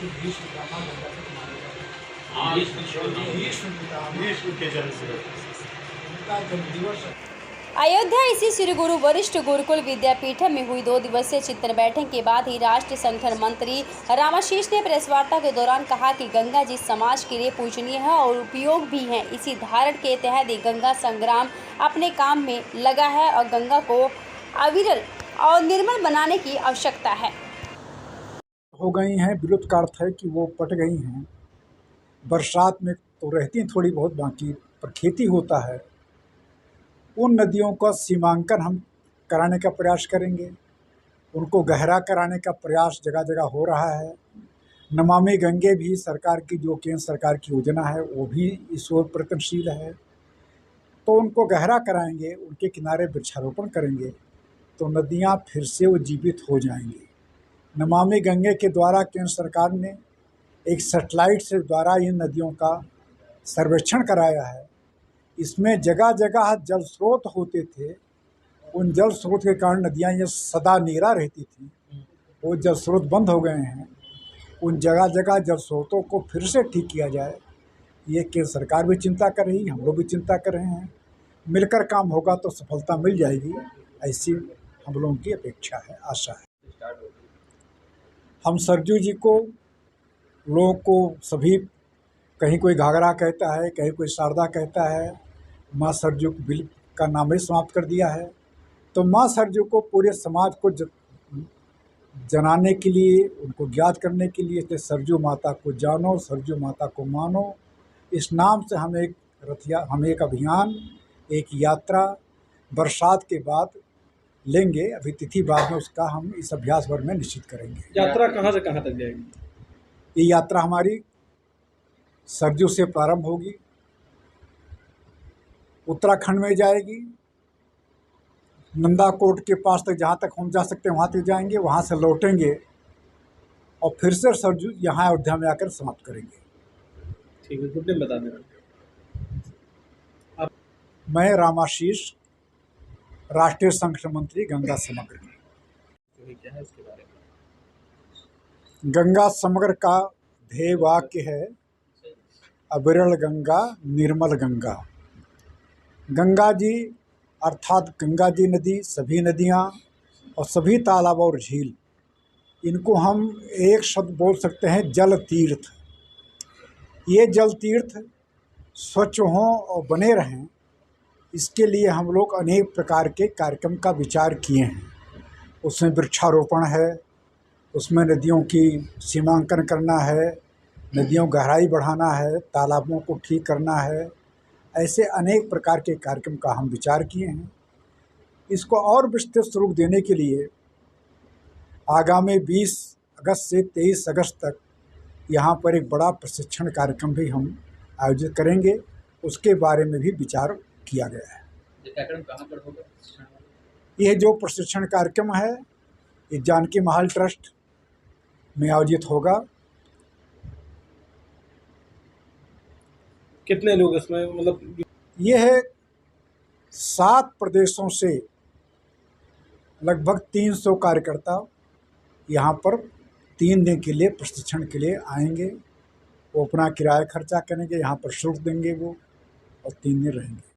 कि भीष्म पितामह गंगा से माने जाते हैं। हाँ, भीष्म पितामह विश्व के जल से उनका जन्मदिवस है। अयोध्या इसी श्री गुरु वरिष्ठ गुरुकुल विद्यापीठ में हुई 2 दिवसीय चिंतन बैठक के बाद ही राष्ट्रीय संगठन मंत्री रामाशीष ने प्रेस वार्ता के दौरान कहा कि गंगा जी समाज के लिए पूजनीय है और उपयोग भी है। इसी धारण के तहत ही गंगा संग्राम अपने काम में लगा है और गंगा को अविरल और निर्मल बनाने की आवश्यकता है। हो गई हैं, विलुप्त का अर्थ है कि वो पट गई हैं। बरसात में तो रहती हैं थोड़ी बहुत, बाकी पर खेती होता है। उन नदियों का सीमांकन हम कराने का प्रयास करेंगे, उनको गहरा कराने का प्रयास जगह जगह हो रहा है। नमामि गंगे भी सरकार की, जो केंद्र सरकार की योजना है, वो भी इस ओर प्रयत्नशील है। तो उनको गहरा कराएंगे, उनके किनारे वृक्षारोपण करेंगे तो नदियाँ फिर से वो जीवित हो जाएंगी। नमामि गंगे के द्वारा केंद्र सरकार ने एक सैटेलाइट से द्वारा इन नदियों का सर्वेक्षण कराया है। इसमें जगह जगह जल स्रोत होते थे, उन जल स्रोत के कारण नदियाँ ये सदा नीरा रहती थी, वो जल स्रोत बंद हो गए हैं। उन जगह जगह जल स्रोतों को फिर से ठीक किया जाए, ये केंद्र सरकार भी चिंता कर रही है, हम लोग भी चिंता कर रहे हैं। मिलकर काम होगा तो सफलता मिल जाएगी, ऐसी हम लोगों की अपेक्षा है, आशा है। हम सरजू जी को, लोगों को सभी, कहीं कोई घाघरा कहता है, कहीं कोई शारदा कहता है, माँ सरजू बिल का नाम ही समाप्त कर दिया है। तो माँ सरजू को पूरे समाज को जनाने के लिए, उनको ज्ञात करने के लिए, इसलिए सरजू माता को जानो, सरजू माता को मानो, इस नाम से हम एक अभियान, एक यात्रा बरसात के बाद लेंगे। अभी तिथि बाद में उसका हम इस अभ्यास भर में निश्चित करेंगे। यात्रा कहाँ से कहाँ तक जाएगी? ये यात्रा हमारी सरजू से प्रारंभ होगी, उत्तराखंड में जाएगी, नंदाकोट के पास तक, जहाँ तक हम जा सकते हैं वहाँ तक जाएंगे, वहाँ से लौटेंगे और फिर से सरजू यहाँ अयोध्या में आकर समाप्त करेंगे। ठीक है, गुड बता देना। मैं रामाशीष, राष्ट्रीय संगठन मंत्री गंगा समग्र। क्या है इसके बारे में? गंगा समग्र का ध्येय वाक्य है अविरल गंगा, निर्मल गंगा। गंगा जी अर्थात गंगा जी नदी, सभी नदियाँ और सभी तालाब और झील, इनको हम एक शब्द बोल सकते हैं, जल तीर्थ। ये जल तीर्थ स्वच्छ हों और बने रहें, इसके लिए हम लोग अनेक प्रकार के कार्यक्रम का विचार किए हैं। उसमें वृक्षारोपण है, उसमें नदियों की सीमांकन करना है, नदियों गहराई बढ़ाना है, तालाबों को ठीक करना है, ऐसे अनेक प्रकार के कार्यक्रम का हम विचार किए हैं। इसको और विस्तृत स्वरूप देने के लिए आगामी 20 अगस्त से 23 अगस्त तक यहाँ पर एक बड़ा प्रशिक्षण कार्यक्रम भी हम आयोजित करेंगे, उसके बारे में भी विचार किया गया है। ये कार्यक्रम कहाँ पर होगा? यह जो प्रशिक्षण कार्यक्रम है, ये जानकी महल ट्रस्ट में आयोजित होगा। कितने लोग इसमें, मतलब? यह है 7 प्रदेशों से लगभग 300 कार्यकर्ता यहाँ पर 3 दिन के लिए प्रशिक्षण के लिए आएंगे। वो अपना किराया खर्चा करेंगे, यहाँ पर शुल्क देंगे वो, और 3 दिन रहेंगे।